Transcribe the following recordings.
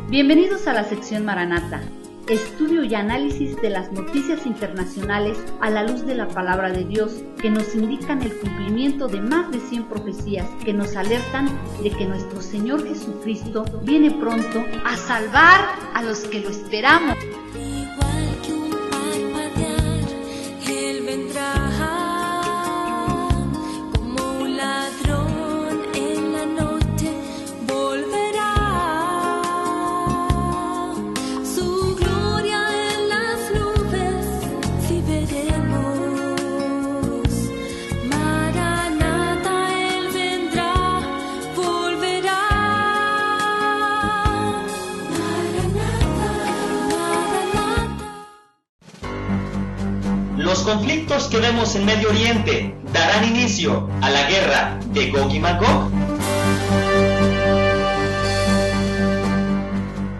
Bienvenidos a la sección Maranata, estudio y análisis de las noticias internacionales a la luz de la palabra de Dios, que nos indican el cumplimiento de más de 100 profecías que nos alertan de que nuestro Señor Jesucristo viene pronto a salvar a los que lo esperamos. Igual que un parpadear, Él vendrá como un ladrón en la noche, volverá. Su gloria en las nubes, si veremos. Maranata, Él vendrá, volverá. Los conflictos que vemos en Medio Oriente darán inicio a la guerra de Gog y Magog.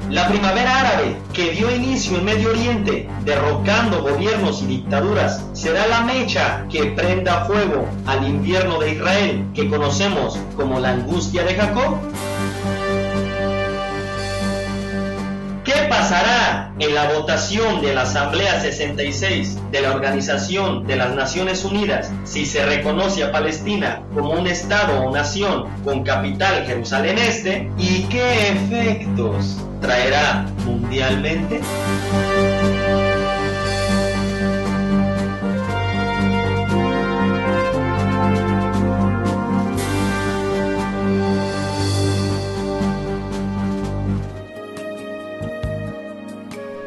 La primavera árabe que dio inicio en Medio Oriente, derrocando gobiernos y dictaduras, será la mecha que prenda fuego al invierno de Israel, que conocemos como la angustia de Jacob. ¿Qué pasará en la votación de la Asamblea 66 de la Organización de las Naciones Unidas si se reconoce a Palestina como un estado o nación con capital Jerusalén Este? ¿Y qué efectos traerá mundialmente?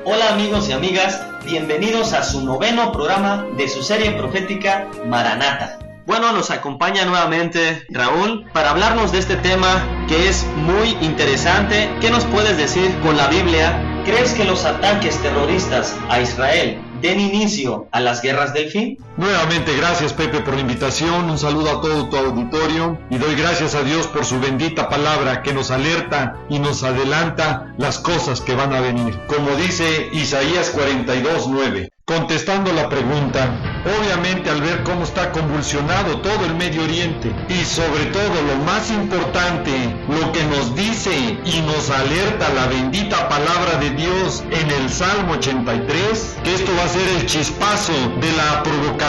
Hola amigos y amigas, bienvenidos a su noveno programa de su serie profética Maranata. Bueno, nos acompaña nuevamente Raúl para hablarnos de este tema que es muy interesante. ¿Qué nos puedes decir con la Biblia? ¿Crees que los ataques terroristas a Israel den inicio a las guerras del fin? Nuevamente, gracias Pepe por la invitación, un saludo a todo tu auditorio y doy gracias a Dios por su bendita palabra que nos alerta y nos adelanta las cosas que van a venir. Como dice Isaías 42:9, contestando la pregunta, obviamente al ver cómo está convulsionado todo el Medio Oriente y sobre todo lo más importante, lo que nos dice y nos alerta la bendita palabra de Dios en el Salmo 83, que esto va a ser el chispazo de la provocación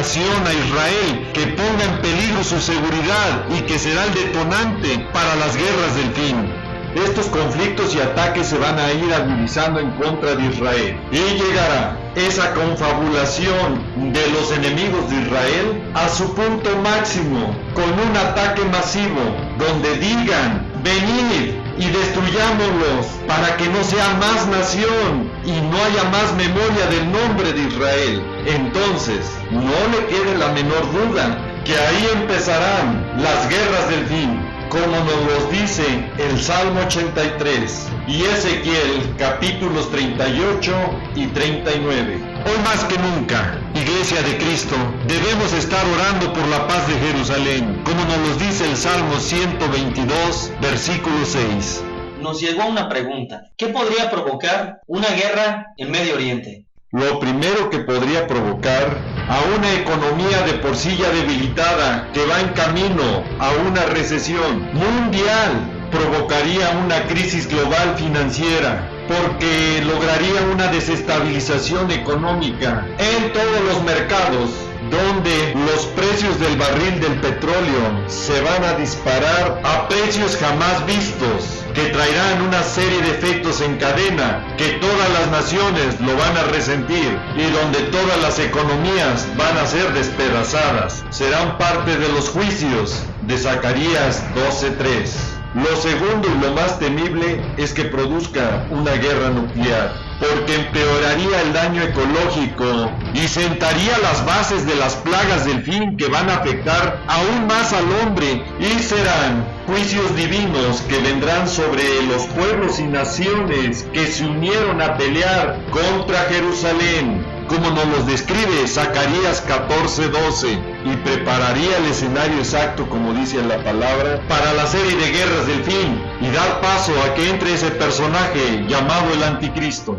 a Israel, que ponga en peligro su seguridad y que será el detonante para las guerras del fin. Estos conflictos y ataques se van a ir agudizando en contra de Israel y llegará esa confabulación de los enemigos de Israel a su punto máximo con un ataque masivo donde digan: venid y destruyámoslos para que no sea más nación y no haya más memoria del nombre de Israel. Entonces, no le quede la menor duda que ahí empezarán las guerras del fin, como nos los dice el Salmo 83 y Ezequiel capítulos 38 y 39. Hoy más que nunca, Iglesia de Cristo, debemos estar orando por la paz de Jerusalén, como nos los dice el Salmo 122, versículo 6. Nos llegó una pregunta: ¿qué podría provocar una guerra en Medio Oriente? Lo primero que podría provocar a una economía de por sí ya debilitada que va en camino a una recesión mundial, provocaría una crisis global financiera, porque lograría una desestabilización económica en todos los mercados, donde los precios del barril del petróleo se van a disparar a precios jamás vistos, que traerán una serie de efectos en cadena, que todas las naciones lo van a resentir y donde todas las economías van a ser despedazadas. Serán parte de los juicios de Zacarías 12:3. Lo segundo y lo más temible es que produzca una guerra nuclear, porque empeoraría el daño ecológico y sentaría las bases de las plagas del fin que van a afectar aún más al hombre, y serán juicios divinos que vendrán sobre los pueblos y naciones que se unieron a pelear contra Jerusalén, como nos los describe Zacarías 14:12, y prepararía el escenario exacto, como dice la palabra, para la serie de guerras del fin y dar paso a que entre ese personaje llamado el Anticristo.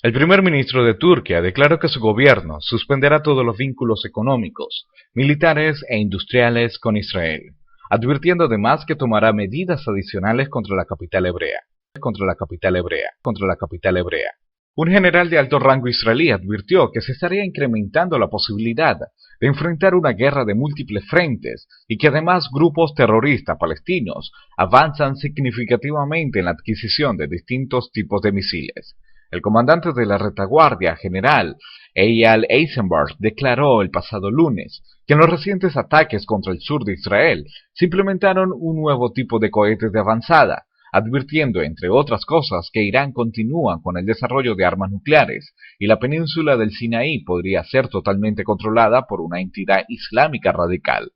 El primer ministro de Turquía declaró que su gobierno suspenderá todos los vínculos económicos, militares e industriales con Israel, advirtiendo además que tomará medidas adicionales contra la capital hebrea. contra la capital hebrea. Un general de alto rango israelí advirtió que se estaría incrementando la posibilidad de enfrentar una guerra de múltiples frentes y que además grupos terroristas palestinos avanzan significativamente en la adquisición de distintos tipos de misiles. El comandante de la retaguardia, general Eyal Eisenberg, declaró el pasado lunes que en los recientes ataques contra el sur de Israel se implementaron un nuevo tipo de cohetes de avanzada, advirtiendo, entre otras cosas, que Irán continúa con el desarrollo de armas nucleares y la península del Sinaí podría ser totalmente controlada por una entidad islámica radical.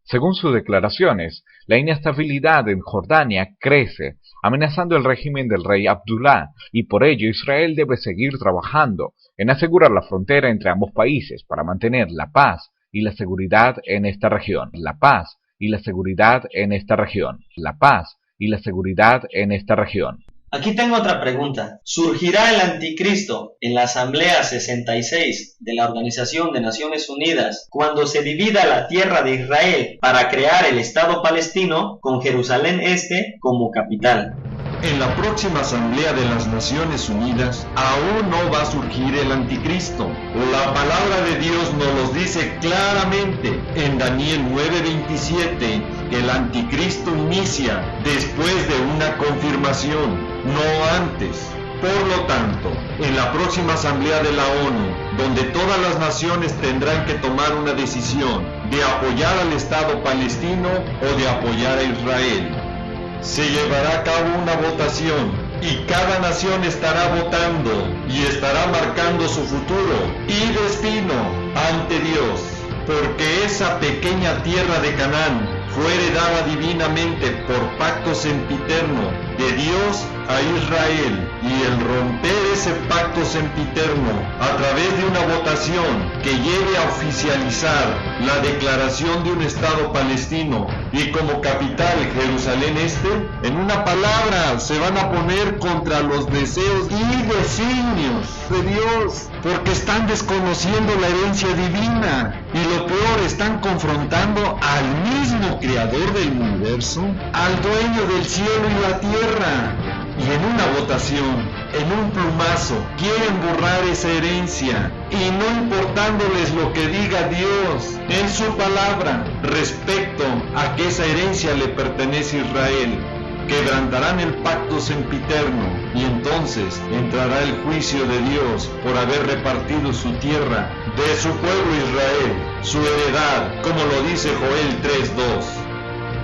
Según sus declaraciones, la inestabilidad en Jordania crece, amenazando el régimen del rey Abdullah, y por ello Israel debe seguir trabajando en asegurar la frontera entre ambos países para mantener la paz y la seguridad en esta región. La paz y la seguridad en esta región. La paz y la seguridad en esta región. Aquí tengo otra pregunta. ¿Surgirá el anticristo en la Asamblea 66 de la Organización de Naciones Unidas cuando se divida la tierra de Israel para crear el Estado palestino con Jerusalén Este como capital? En la próxima Asamblea de las Naciones Unidas aún no va a surgir el anticristo. La palabra de Dios nos lo dice claramente en Daniel 9:27, que el anticristo inicia después de una confirmación, no antes. Por lo tanto, en la próxima Asamblea de la ONU, donde todas las naciones tendrán que tomar una decisión de apoyar al Estado palestino o de apoyar a Israel, se llevará a cabo una votación y cada nación estará votando y estará marcando su futuro y destino ante Dios, porque esa pequeña tierra de Canaán fue heredada divinamente por pacto sempiterno de Dios a Israel, y el romper ese pacto sempiterno a través de una votación que lleve a oficializar la declaración de un Estado palestino y como capital Jerusalén Este, en una palabra se van a poner contra los deseos y designios de Dios, porque están desconociendo la herencia divina, y lo peor, están confrontando al mismo creador del universo, al dueño del cielo y la tierra. Y en una votación, en un plumazo, quieren borrar esa herencia, y no importándoles lo que diga Dios en su palabra respecto a que esa herencia le pertenece a Israel, quebrantarán el pacto sempiterno, y entonces entrará el juicio de Dios por haber repartido su tierra de su pueblo Israel, su heredad, como lo dice Joel 3:2.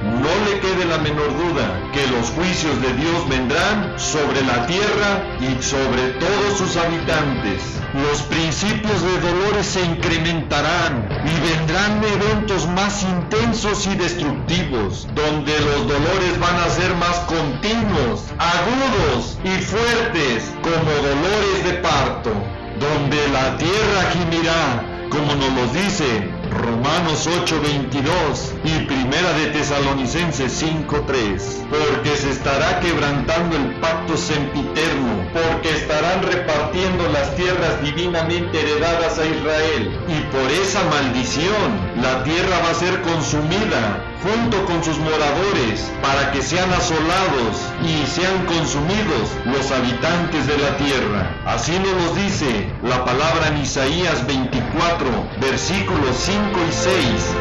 No le quede la menor duda que los juicios de Dios vendrán sobre la tierra y sobre todos sus habitantes. Los principios de dolores se incrementarán y vendrán eventos más intensos y destructivos, donde los dolores van a ser más continuos, agudos y fuertes como dolores de parto, donde la tierra gimirá, como nos lo dice Romanos 8:22 y Primera de Tesalonicenses 5:3, porque se estará quebrantando el pacto sempiterno, porque estarán repartiendo las tierras divinamente heredadas a Israel, y por esa maldición la tierra va a ser consumida junto con sus moradores, para que sean asolados y sean consumidos los habitantes de la tierra. Así nos lo dice la palabra en Isaías 24, versículos 5 y 6.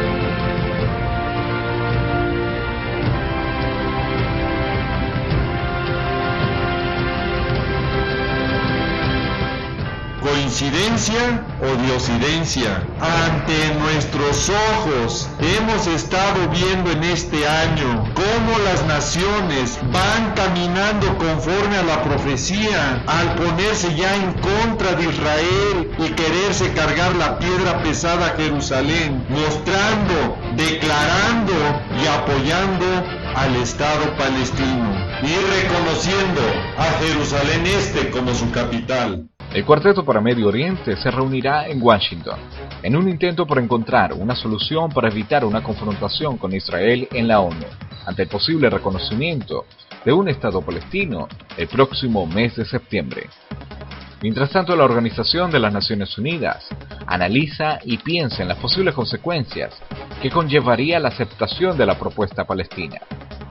¿Coincidencia o diosidencia? Ante nuestros ojos hemos estado viendo en este año cómo las naciones van caminando conforme a la profecía, al ponerse ya en contra de Israel y quererse cargar la piedra pesada a Jerusalén, mostrando, declarando y apoyando al Estado palestino y reconociendo a Jerusalén Este como su capital. El Cuarteto para Medio Oriente se reunirá en Washington, en un intento por encontrar una solución para evitar una confrontación con Israel en la ONU, ante el posible reconocimiento de un Estado palestino el próximo mes de septiembre. Mientras tanto, la Organización de las Naciones Unidas analiza y piensa en las posibles consecuencias que conllevaría la aceptación de la propuesta palestina,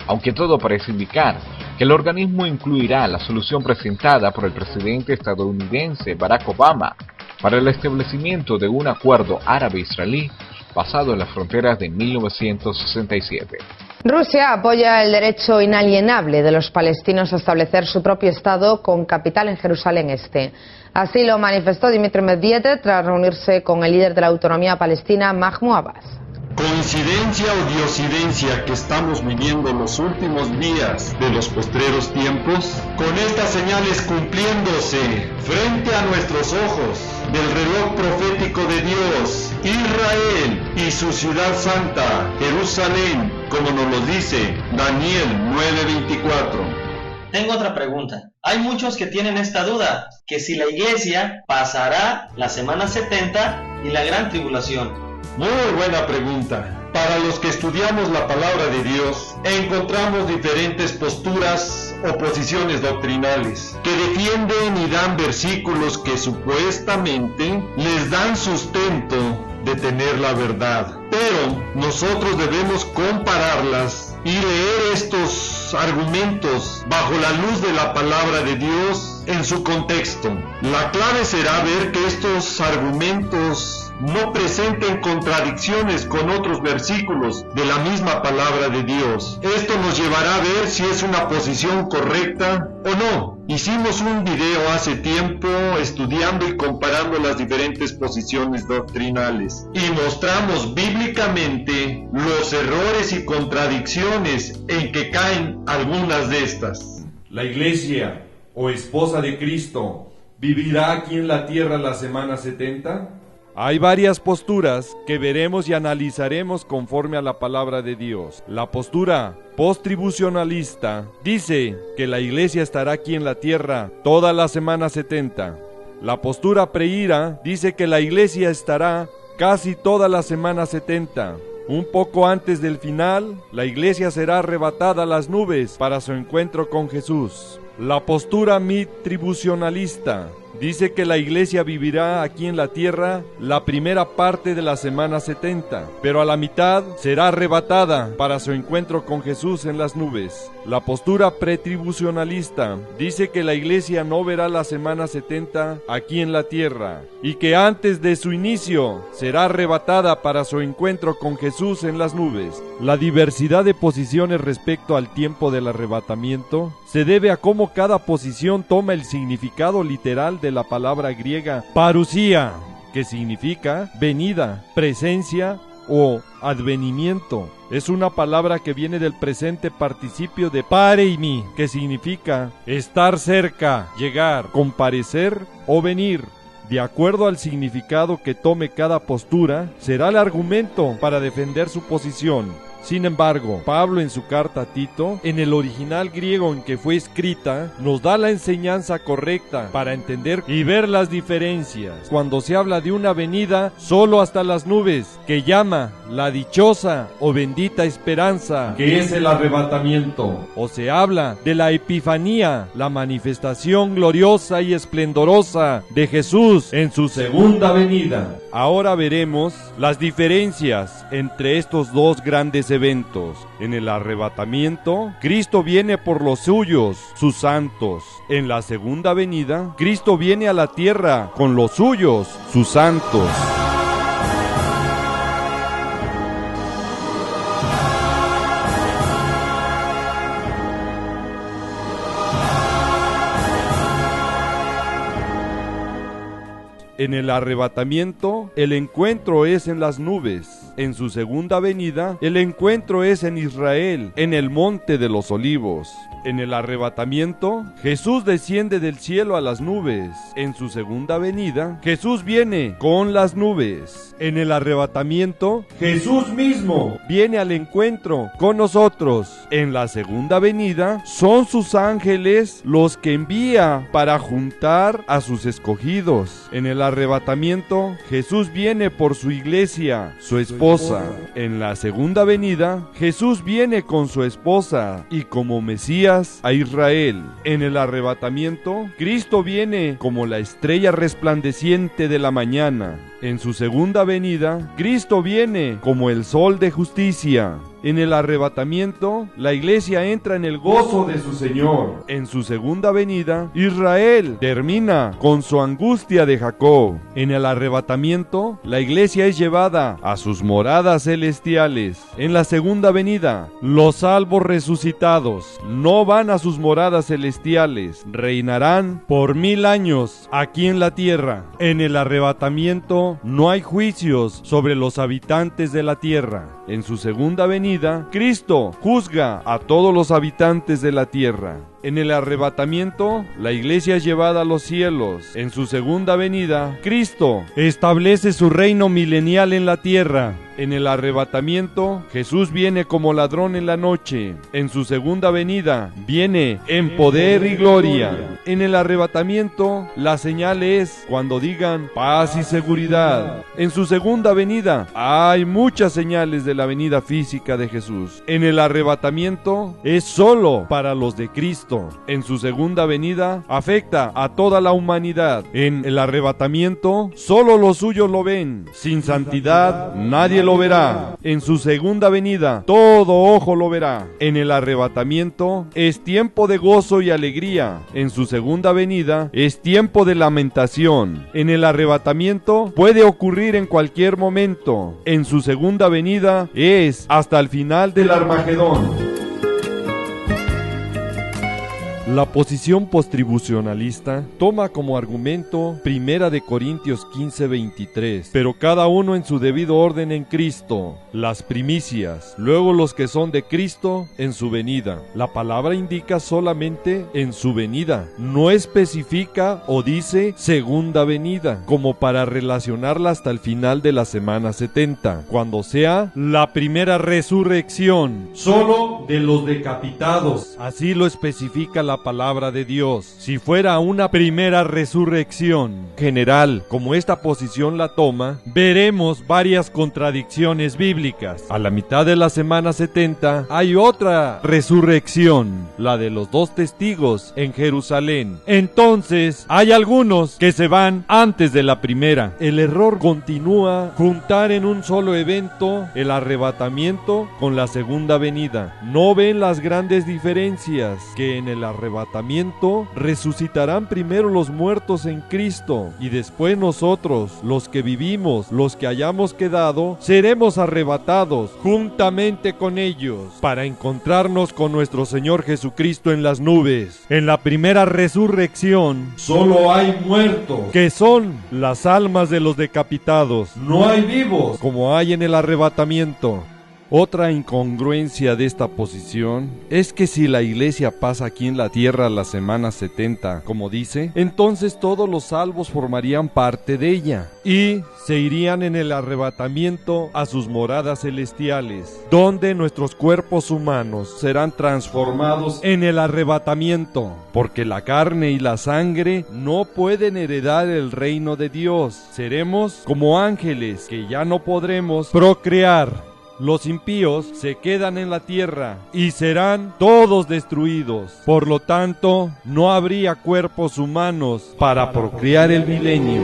aunque todo parece indicar que el organismo incluirá la solución presentada por el presidente estadounidense Barack Obama para el establecimiento de un acuerdo árabe-israelí basado en las fronteras de 1967. Rusia apoya el derecho inalienable de los palestinos a establecer su propio Estado con capital en Jerusalén Este. Así lo manifestó Dmitry Medvedev tras reunirse con el líder de la autonomía palestina, Mahmoud Abbas. Coincidencia o diosidencia que estamos viviendo los últimos días de los postreros tiempos, con estas señales cumpliéndose frente a nuestros ojos del reloj profético de Dios, Israel y su ciudad santa, Jerusalén, como nos lo dice Daniel 9:24. Tengo otra pregunta. Hay muchos que tienen esta duda, que si la iglesia pasará la semana 70 y la gran tribulación. Muy buena pregunta. Para los que estudiamos la palabra de Dios, encontramos diferentes posturas o posiciones doctrinales que defienden y dan versículos que supuestamente les dan sustento de tener la verdad. Pero nosotros debemos compararlas y leer estos argumentos bajo la luz de la palabra de Dios en su contexto. La clave será ver que estos argumentos no presenten contradicciones con otros versículos de la misma palabra de Dios. Esto nos llevará a ver si es una posición correcta o no. Hicimos un video hace tiempo estudiando y comparando las diferentes posiciones doctrinales y mostramos bíblicamente los errores y contradicciones en que caen algunas de estas. La iglesia o esposa de Cristo vivirá aquí en la tierra la semana 70. Hay varias posturas que veremos y analizaremos conforme a la palabra de Dios. La postura post-tribucionalista dice que la iglesia estará aquí en la tierra toda la semana 70. La postura preira dice que la iglesia estará casi toda la semana 70. Un poco antes del final, la iglesia será arrebatada a las nubes para su encuentro con Jesús. La postura mid-tribucionalista dice que la iglesia vivirá aquí en la tierra la primera parte de la semana 70, pero a la mitad será arrebatada para su encuentro con Jesús en las nubes. La postura pretribucionalista dice que la iglesia no verá la semana 70 aquí en la tierra y que antes de su inicio será arrebatada para su encuentro con Jesús en las nubes. La diversidad de posiciones respecto al tiempo del arrebatamiento se debe a cómo cada posición toma el significado literal de la palabra griega parusía, que significa venida, presencia o advenimiento. Es una palabra que viene del presente participio de pareimi, que significa estar cerca, llegar, comparecer o venir. De acuerdo al significado que tome cada postura, será el argumento para defender su posición. Sin embargo, Pablo en su carta a Tito, en el original griego en que fue escrita, nos da la enseñanza correcta para entender y ver las diferencias. Cuando se habla de una venida solo hasta las nubes, que llama la dichosa o bendita esperanza, que es el arrebatamiento, o se habla de la epifanía, la manifestación gloriosa y esplendorosa de Jesús en su segunda venida. Ahora veremos las diferencias entre estos dos grandes eventos. En el arrebatamiento, Cristo viene por los suyos, sus santos. En la segunda venida, Cristo viene a la tierra con los suyos, sus santos. En el arrebatamiento, el encuentro es en las nubes. En su segunda venida, el encuentro es en Israel, en el monte de los olivos. En el arrebatamiento, Jesús desciende del cielo a las nubes. En su segunda venida, Jesús viene con las nubes. En el arrebatamiento, Jesús mismo viene al encuentro con nosotros. En la segunda venida, son sus ángeles los que envía para juntar a sus escogidos. En el arrebatamiento, Jesús viene por su iglesia, su esposa. En la segunda venida, Jesús viene con su esposa y como Mesías a Israel. En el arrebatamiento, Cristo viene como la estrella resplandeciente de la mañana. En su segunda venida, Cristo viene como el sol de justicia. En el arrebatamiento, la iglesia entra en el gozo de su Señor. En su segunda venida, Israel termina con su angustia de Jacob. En el arrebatamiento, la iglesia es llevada a sus moradas celestiales. En la segunda venida, los salvos resucitados no van a sus moradas celestiales, reinarán por 1000 años aquí en la tierra. En el arrebatamiento no hay juicios sobre los habitantes de la tierra. En su segunda venida, Cristo juzga a todos los habitantes de la tierra. En el arrebatamiento, la iglesia es llevada a los cielos. En su segunda venida, Cristo establece su reino milenial en la tierra. En el arrebatamiento, Jesús viene como ladrón en la noche. En su segunda venida, viene en poder y gloria. En el arrebatamiento, la señal es cuando digan paz y seguridad. En su segunda venida, hay muchas señales de la venida física de Jesús. En el arrebatamiento, es solo para los de Cristo. En su segunda venida, afecta a toda la humanidad. En el arrebatamiento, solo los suyos lo ven. Sin santidad, nadie lo verá. En su segunda venida, todo ojo lo verá. En el arrebatamiento, es tiempo de gozo y alegría. En su segunda venida, es tiempo de lamentación. En el arrebatamiento, puede ocurrir en cualquier momento. En su segunda venida, es hasta el final del Armagedón. La posición postribucionalista toma como argumento 1 Corintios 15:23, pero cada uno en su debido orden en Cristo, las primicias, luego los que son de Cristo en su venida. La palabra indica solamente en su venida, no especifica o dice segunda venida, como para relacionarla hasta el final de la semana 70, cuando sea la primera resurrección, solo de los decapitados. Así lo especifica la palabra de Dios. Si fuera una primera resurrección general, como esta posición la toma, veremos varias contradicciones bíblicas. A la mitad de la semana 70 hay otra resurrección, la de los 2 testigos en Jerusalén. Entonces, hay algunos que se van antes de la primera. El error continúa juntar en un solo evento el arrebatamiento con la segunda venida. No ven las grandes diferencias, que en el arrebatamiento resucitarán primero los muertos en Cristo y después nosotros, los que vivimos, los que hayamos quedado, seremos arrebatados juntamente con ellos para encontrarnos con nuestro Señor Jesucristo en las nubes. En la primera resurrección solo hay muertos, que son las almas de los decapitados. No hay vivos como hay en el arrebatamiento. Otra incongruencia de esta posición es que si la iglesia pasa aquí en la tierra la semana 70, como dice, entonces todos los salvos formarían parte de ella y se irían en el arrebatamiento a sus moradas celestiales, donde nuestros cuerpos humanos serán transformados en el arrebatamiento, porque la carne y la sangre no pueden heredar el reino de Dios. Seremos como ángeles que ya no podremos procrear. Los impíos se quedan en la tierra y serán todos destruidos. Por lo tanto, no habría cuerpos humanos para procrear el milenio.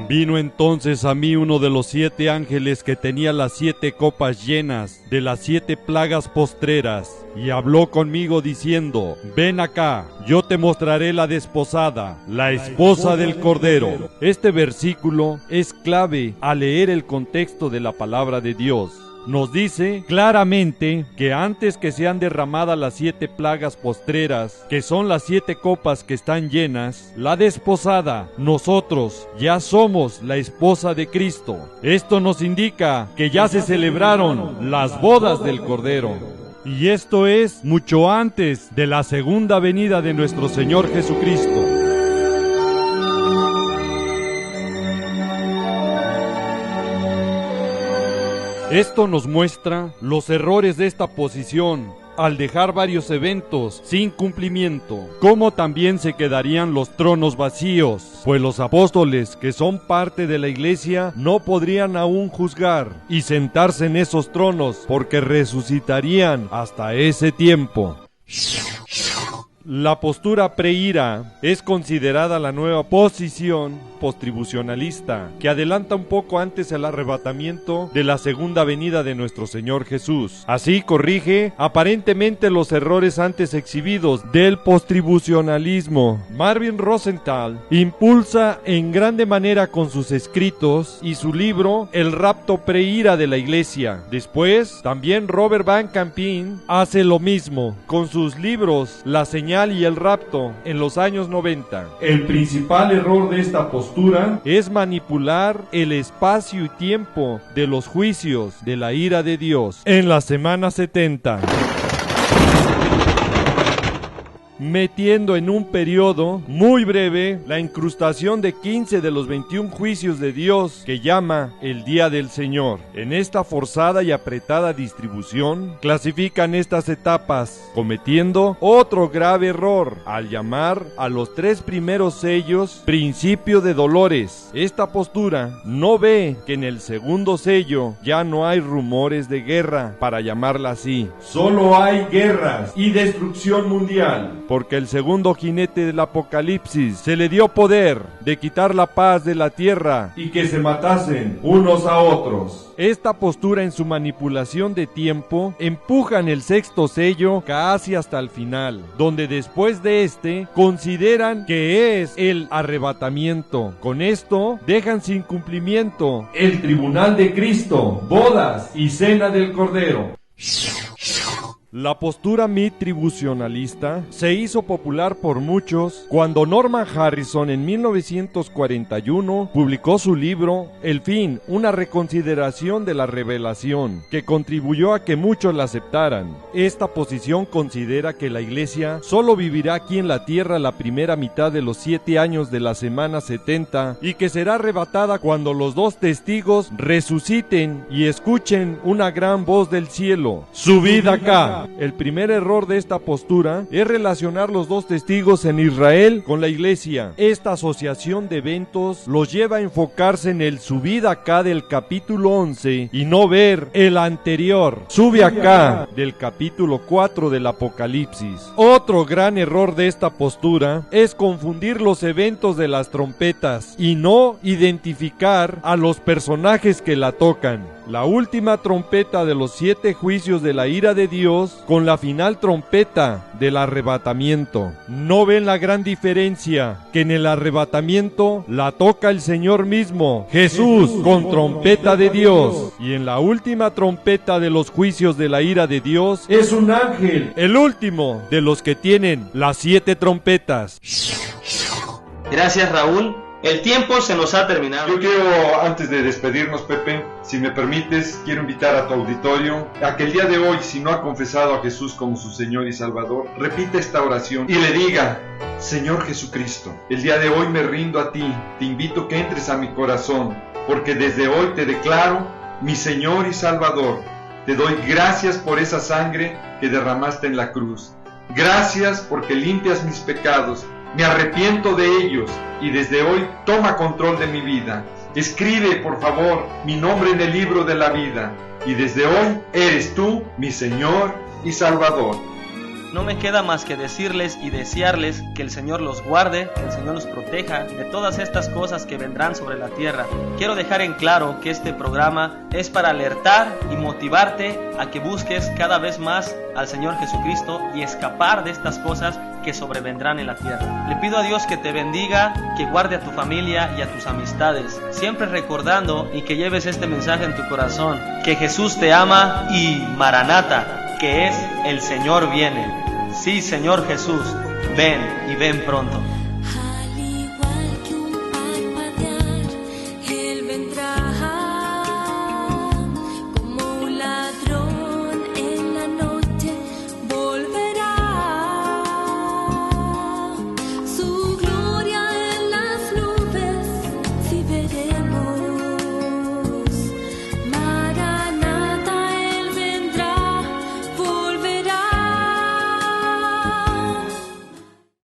Vino entonces a mí uno de los 7 ángeles que tenía las 7 copas llenas de las 7 plagas postreras, y habló conmigo diciendo: ven acá, yo te mostraré la desposada, la esposa del Cordero. Este versículo es clave al leer el contexto de la palabra de Dios. Nos dice claramente que antes que sean derramadas las 7 plagas postreras, que son las 7 copas que están llenas, la desposada, nosotros, ya somos la esposa de Cristo. Esto nos indica que ya se celebraron las bodas del Cordero. Y esto es mucho antes de la segunda venida de nuestro Señor Jesucristo. Esto nos muestra los errores de esta posición al dejar varios eventos sin cumplimiento, como también se quedarían los tronos vacíos, pues los apóstoles que son parte de la iglesia no podrían aún juzgar y sentarse en esos tronos porque resucitarían hasta ese tiempo. La postura preira es considerada la nueva posición postribucionalista, que adelanta un poco antes el arrebatamiento de la segunda venida de nuestro Señor Jesús. Así corrige aparentemente los errores antes exhibidos del postribucionalismo. Marvin Rosenthal impulsa en grande manera con sus escritos y su libro El rapto preira de la Iglesia. Después, también Robert Van Campin hace lo mismo con sus libros La señal y el rapto en los años 90. El principal error de esta postura es manipular el espacio y tiempo de los juicios de la ira de Dios en la semana 70. Metiendo en un periodo muy breve la incrustación de 15 de los 21 juicios de Dios que llama el Día del Señor. En esta forzada y apretada distribución clasifican estas etapas, cometiendo otro grave error al llamar a los 3 primeros sellos principio de dolores. Esta postura no ve que en el segundo sello ya no hay rumores de guerra, para llamarla así. Solo hay guerras y destrucción mundial. Porque el segundo jinete del Apocalipsis se le dio poder de quitar la paz de la tierra y que se matasen unos a otros. Esta postura en su manipulación de tiempo empujan el sexto sello casi hasta el final, donde después de este consideran que es el arrebatamiento. Con esto dejan sin cumplimiento el tribunal de Cristo, bodas y cena del Cordero. La postura mitribucionalista se hizo popular por muchos cuando Norman Harrison en 1941 publicó su libro El fin, una reconsideración de la revelación, que contribuyó a que muchos la aceptaran. Esta posición considera que la Iglesia solo vivirá aquí en la tierra la primera mitad de los 7 años de la semana 70 y que será arrebatada cuando los 2 testigos resuciten y escuchen una gran voz del cielo: ¡Subid acá! El primer error de esta postura es relacionar los 2 testigos en Israel con la Iglesia. Esta asociación de eventos los lleva a enfocarse en el subid acá del capítulo 11 y no ver el anterior, sube acá, del capítulo 4 del Apocalipsis. Otro gran error de esta postura es confundir los eventos de las trompetas y no identificar a los personajes que la tocan. La última trompeta de los 7 juicios de la ira de Dios con la final trompeta del arrebatamiento. ¿No ven la gran diferencia? Que en el arrebatamiento la toca el Señor mismo, Jesús, con trompeta de Dios. Y en la última trompeta de los juicios de la ira de Dios es un ángel, el último de los que tienen las 7 trompetas. Gracias, Raúl. El tiempo se nos ha terminado. Yo quiero, antes de despedirnos, Pepe, si me permites, quiero invitar a tu auditorio a que el día de hoy, si no ha confesado a Jesús como su Señor y Salvador, repita esta oración y le diga: Señor Jesucristo, el día de hoy me rindo a ti, te invito que entres a mi corazón, porque desde hoy te declaro mi Señor y Salvador. Te doy gracias por esa sangre que derramaste en la cruz. Gracias porque limpias mis pecados. Me arrepiento de ellos y desde hoy toma control de mi vida. Escribe, por favor, mi nombre en el libro de la vida y desde hoy eres tú mi Señor y Salvador. No me queda más que decirles y desearles que el Señor los guarde, que el Señor los proteja de todas estas cosas que vendrán sobre la tierra. Quiero dejar en claro que este programa es para alertar y motivarte a que busques cada vez más al Señor Jesucristo y escapar de estas cosas que sobrevendrán en la tierra. Le pido a Dios que te bendiga, que guarde a tu familia y a tus amistades, siempre recordando y que lleves este mensaje en tu corazón, que Jesús te ama y Maranata, que es el Señor viene. Sí, Señor Jesús, ven y ven pronto.